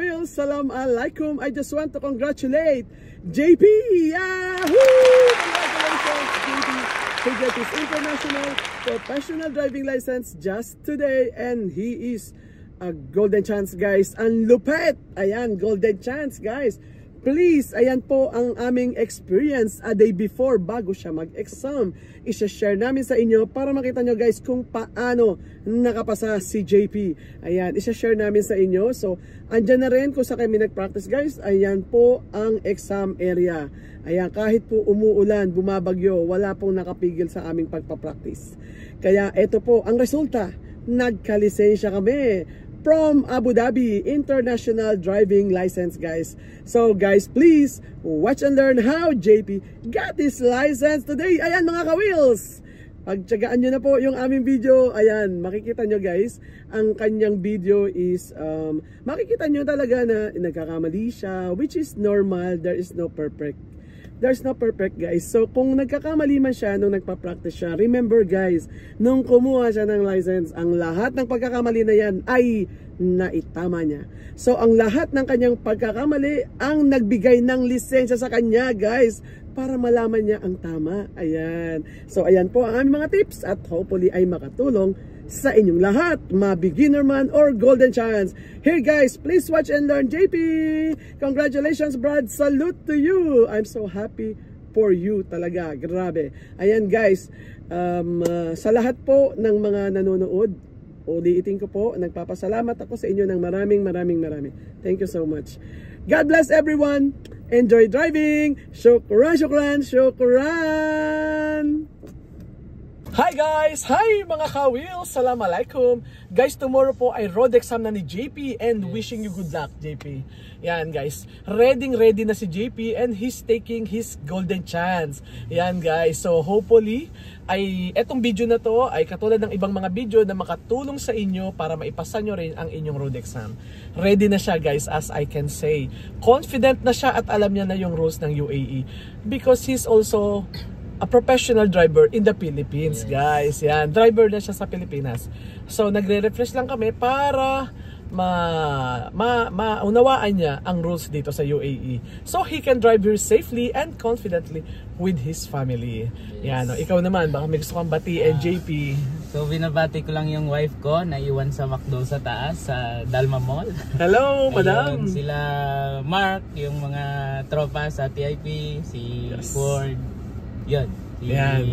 kawil, salam alaikum. I just want to congratulate JP! Yahoo! Congratulations, JP! He got his international professional driving license just today and he is a golden chance, guys. Ang lupet! Ayan, golden chance, guys. Please, ayan po ang aming experience a day before bago siya mag-exam. I-share namin sa inyo para makita nyo, guys, kung paano nakapasa si JP. Ayan, i-share namin sa inyo. So, andyan na rin kung sa kami nag-practice, guys. Ayan po ang exam area. Ayan, kahit po umuulan, bumabagyo, wala pong nakapigil sa aming pagpapractice. Kaya ito po ang resulta. Nagkalisensya kami from Abu Dhabi International Driving License, guys. So guys, please watch and learn how JP got his license today. Ayan mga ka-wheels, pagtsagaan nyo na po yung aming video. Ayan, makikita nyo, guys, ang kanyang video is makikita nyo talaga na nagkakamali siya, which is normal. There is no perfect. There's no perfect, guys. So, kung nagkakamali man siya nung nagpa-practice siya, remember, guys, nung kumuha siya ng license, ang lahat ng pagkakamali na yan ay naitama niya. So, ang lahat ng kanyang pagkakamali ang nagbigay ng lisensya sa kanya, guys, para malaman niya ang tama. Ayan. So, ayan po ang aming mga tips at hopefully ay makatulong sa inyong lahat, ma-beginner man or golden chance. Here, guys, please watch and learn JP. Congratulations, Brad. Salute to you. I'm so happy for you talaga. Grabe. Ayan, guys, sa lahat po ng mga nanonood, ulitin ko po, nagpapasalamat ako sa inyo ng maraming. Thank you so much. God bless everyone. Enjoy driving. Shukran, shukran, shukran. Hi guys! Hi mga ka-wheels! Assalamualaikum! Guys, tomorrow po ay road exam na ni JP and wishing you good luck, JP. Yan guys, ready na si JP and he's taking his golden chance. Yan guys, so hopefully ay etong video na to ay katulad ng ibang mga video na makatulong sa inyo para maipasa nyo rin ang inyong road exam. Ready na siya, guys, as I can say. Confident na siya at alam niya na yung rules ng UAE because he's also a professional driver in the Philippines, guys. Yan, driver na siya sa Pilipinas. So, nagre-refresh lang kami para maunawaan niya ang rules dito sa UAE. So, he can drive here safely and confidently with his family. Yan, no? Ikaw naman, baka may gusto kang batiin, JP. So, binabati ko lang yung wife ko na iwan sa McDo sa taas, sa Dalma Mall. Hello, madam. Sila Mark, yung mga tropa sa TIP, si Ford. Yun. Yan.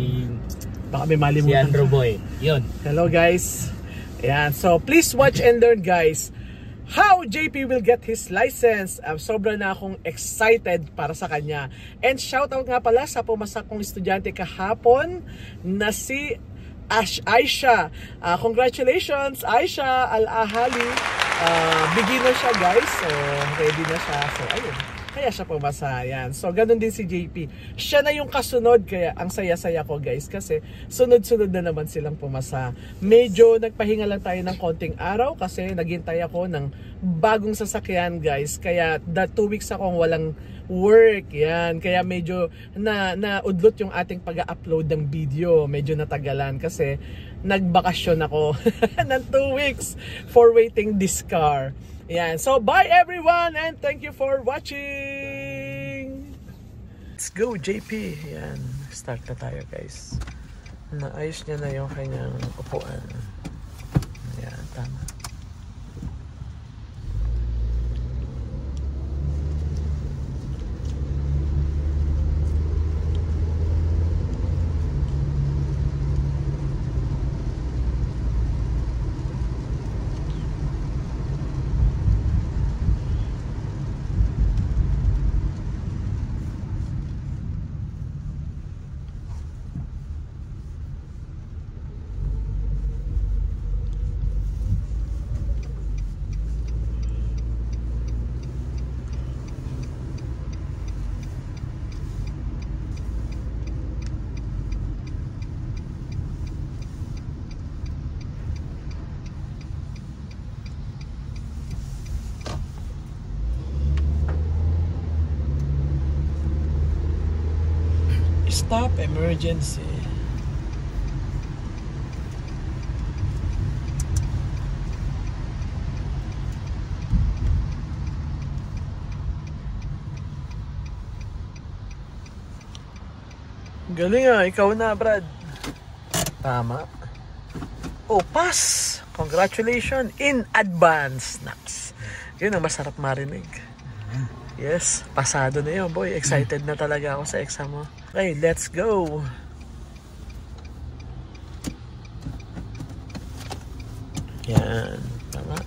Baka may malimutan. Si Andrew Boy. Yun. Hello guys. Yan. So please watch and learn, guys, how JP will get his license. Sobra na akong excited para sa kanya. And shoutout nga pala sa pumasak kong estudyante kahapon na si Aisha. Congratulations, Aisha Al-Ahali. Beginner siya, guys. So ready na siya. So ayun. Kaya siya pumasa. Yan. So, ganun din si JP. Siya na yung kasunod. Kaya, ang saya-saya ko, guys. Kasi, sunod-sunod na naman silang pumasa. Medyo nagpahinga lang tayo ng konting araw. Kasi, naghintay ako ng bagong sasakyan, guys. Kaya, 2 weeks akong walang work. Yan. Kaya, medyo naudlot yung ating pag-upload ng video. Medyo natagalan. Kasi, nagbakasyon ako ng 2 weeks for waiting this car. Yan. So, bye everyone and thank you for watching. Let's go, JP. Yan. Start na tayo, guys. Naayos niya na yung kanyang upuan. Yan, tama. Stop emergency. Galing ah, ikaw na Brad. Tama. Oh, pass! Congratulations in advance, Nax. Yun ang masarap marinig. Yes, pasado na yun, boy. Excited na talaga ako sa exam mo. Okay, let's go. Yan, tama.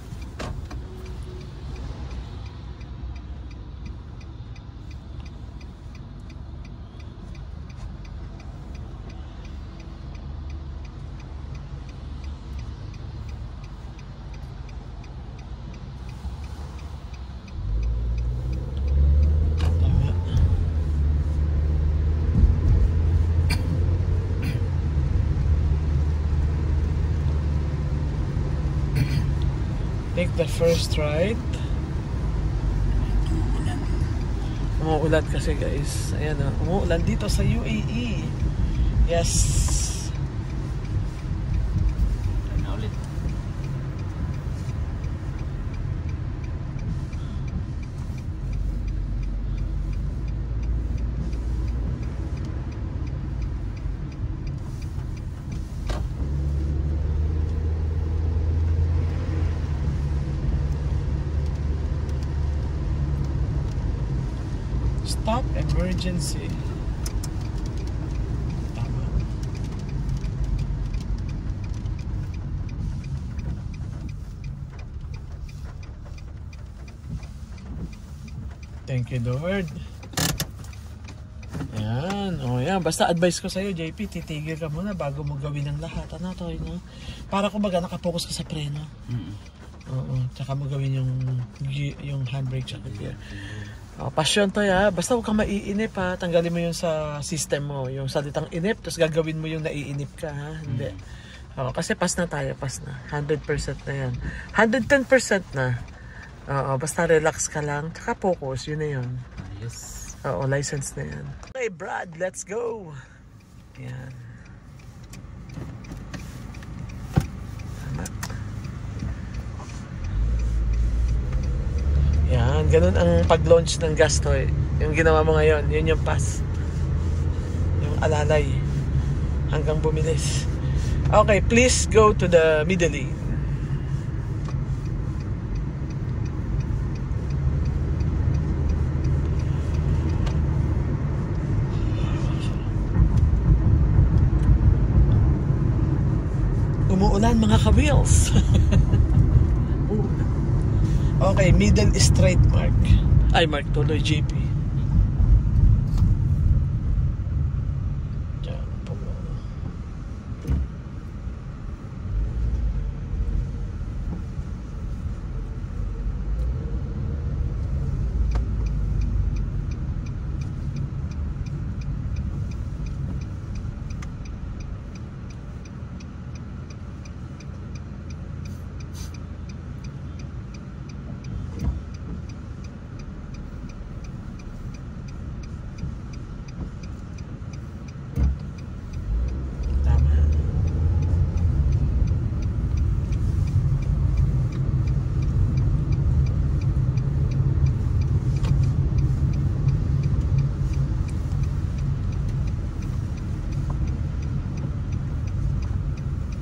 Take the first right. Umuulan kasi guys. Ayan o. Umuulan dito sa UAE. Yes. Na ulit. Stop emergency. Tama. Thank you, Lord. Ayan. O yan. Basta advice ko sa'yo, JP, titigil ka muna bago mo gawin ang lahat. Ano to, no? Para kumbaga nakapokus ka sa preno. Oo. Tsaka mo gawin yung handbrake tsaka gear. Oh, passion to ya. Basta huwag kang maiinip ha. Tanggalin mo yung sa system mo. Yung salitang inip. Tapos gagawin mo yung naiinip ka ha. Hindi. Oh, kasi pass na tayo. Pass na. 100% na yan. 110% na. Oo. Basta relax ka lang. Tsaka focus. Yun na yun. Yes. Oo. License na yan. Okay Brad. Let's go. Yan. Tama. Yan, ganun ang pag-launch ng Gastoy. Yung ginawa mo ngayon, yun yung pass. Yung alalay. Hanggang bumilis. Okay, please go to the middle lane. Umuulan mga ka-wheels. Okay, middle straight mark. Ay, mark tuloy, JP. Diyan po.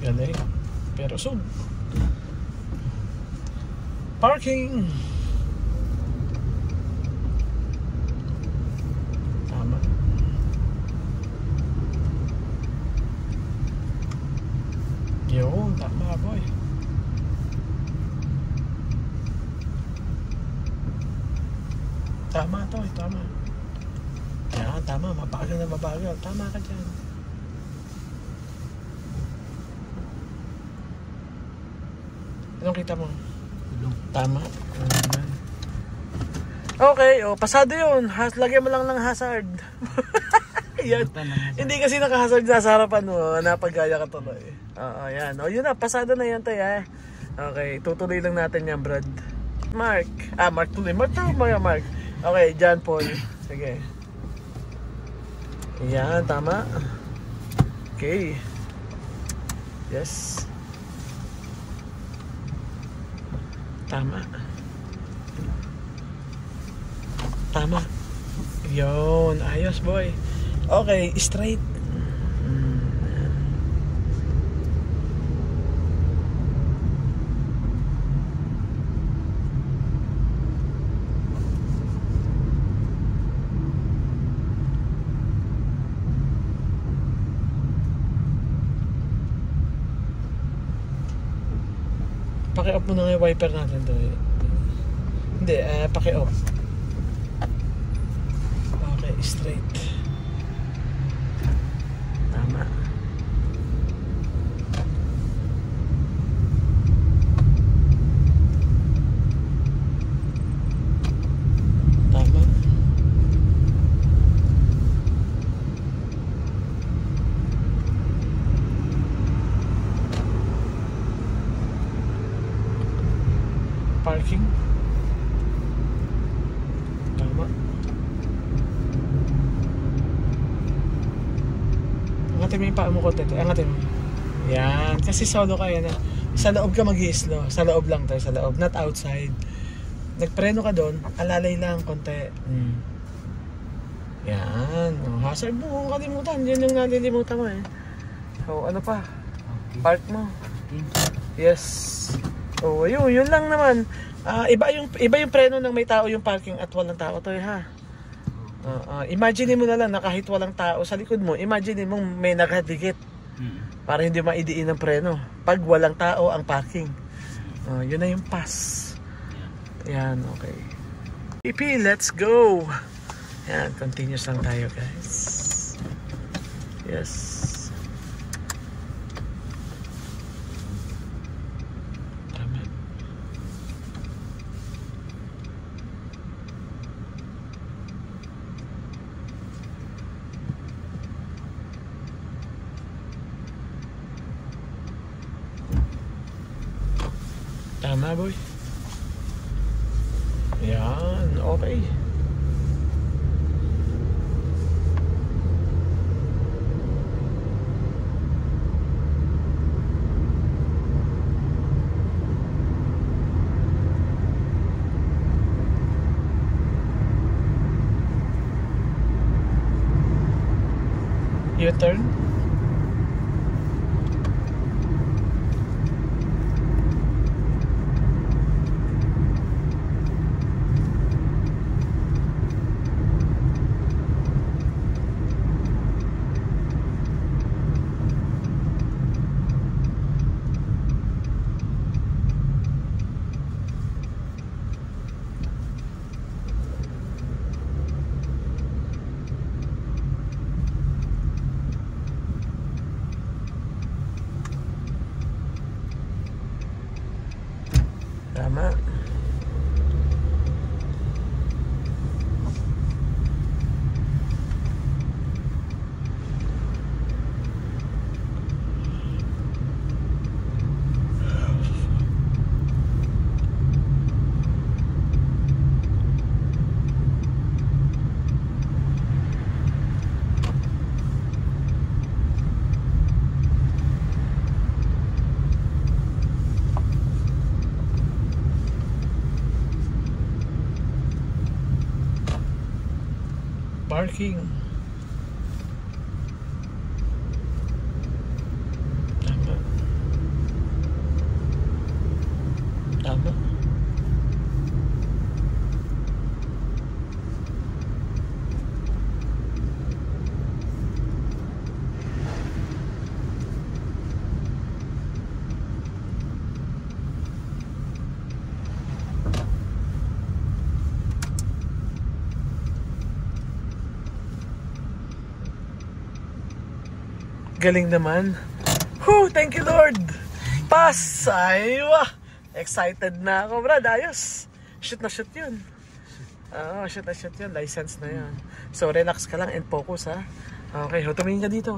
Galing. Pero soon. Parking. Tama. Yun, tama boy. Tama to, tama. Yan, tama. Mabagal na mabagal. Tama ka dyan. Anong kita mo? Tama. Okay, oh, pasado yun. Lagyan mo lang ng hazard. Yan. Hindi kasi naka-hazard sa harapan mo. Napagaya ka tuloy. Oo, yan. O, yun na. Pasado na yan tayo. Okay, tutuloy lang natin yan, Brad. Mark. Mark tuloy. Mark. Okay, John Paul. Sige. Yan, tama. Okay. Yes. Tama. Tama. Yun. Ayos, boy. Okay, straight. Paki-off mo na nga yung wiper natin to. Hindi, paki-off. Okay, straight. Tama. Tama. Parking. Tama. Angatin mo yung paa mo konti. Angatin mo. Yan. Kasi solo kayo na. Sa loob ka mag-i-slow. Sa loob lang tayo. Sa loob. Not outside. Nagpreno ka doon. Alalay lang konti. Yan. Hazard mo. Huwag kalimutan. Yan yung nalilimutan mo eh. So ano pa? Park mo. Yes. Oh, yun lang naman. Iba yung preno ng may tao yung parking at walang tao to ha. Imagine mo na lang na kahit walang tao sa likod mo, imagine mo may nakadikit. Para hindi maidiin ang preno. Pag walang tao ang parking. Yun na yung pass. Yan, okay. EP, let's go. Yan, continuous lang tayo guys. Yes. Tama boy. Yan, okay. U-turn. Tama. Parking. Tama. Tama. Galing naman. Whew, thank you Lord. Pass. Aywa. Excited na ako, brad. Ayos. Shoot na shoot yun. Shoot na shoot yun. License na yan. So relax ka lang and focus ha. Okay, tumingin ka dito.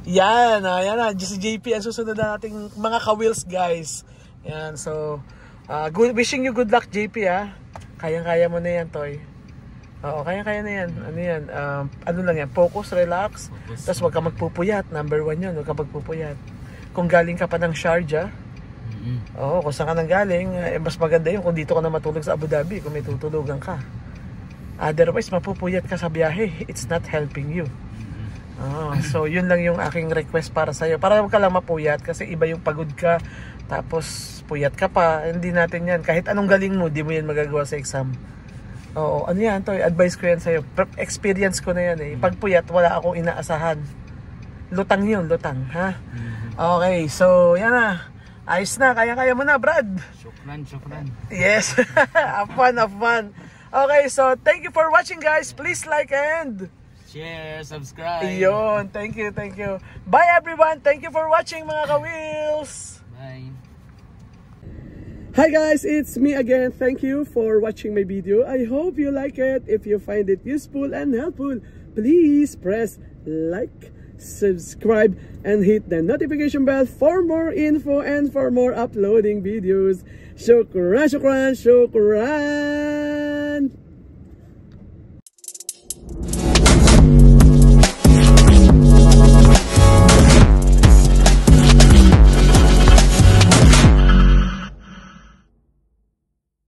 Yan. Yan na. Si JP ang susunod na nating mga ka-wheels guys. Yan. So wishing you good luck JP ha. Kayang-kaya mo na yan, Toy. Oo, kaya na yan. Ano yan? Ano lang yan? Focus, relax. Tapos huwag ka magpupuyat. Number 1 yun. Huwag ka magpupuyat. Kung galing ka pa ng Sharjah, kung saan ka nang galing, mas maganda yun kung dito ka na matulog sa Abu Dhabi, kung may tutulugan ka. Otherwise, mapupuyat ka sa biyahe. It's not helping you. So, yun lang yung aking request para sa'yo. Para huwag ka lang mapuyat kasi iba yung pagod ka. Tapos, puyat ka pa. Hindi natin yan. Kahit anong galing mo, di mo yan magagawa sa exam. Oo, ano yan to? Advice ko yan sa'yo. Experience ko na yan eh. Pag puyat, wala akong inaasahan. Lutang yun, lutang. Ha? Okay, so yan na. Ayos na, kaya-kaya mo na, Brad. Shukran, shukran. Yes, have fun, have fun. Okay, so thank you for watching, guys. Please like and Share, subscribe. yun, thank you, thank you. Bye everyone, thank you for watching mga ka-wheels. Bye. Hi guys, it's me again. Thank you for watching my video. I hope you like it. If you find it useful and helpful, please press like, subscribe, and hit the notification bell for more info and for more uploading videos. Shukran, shukran, shukran.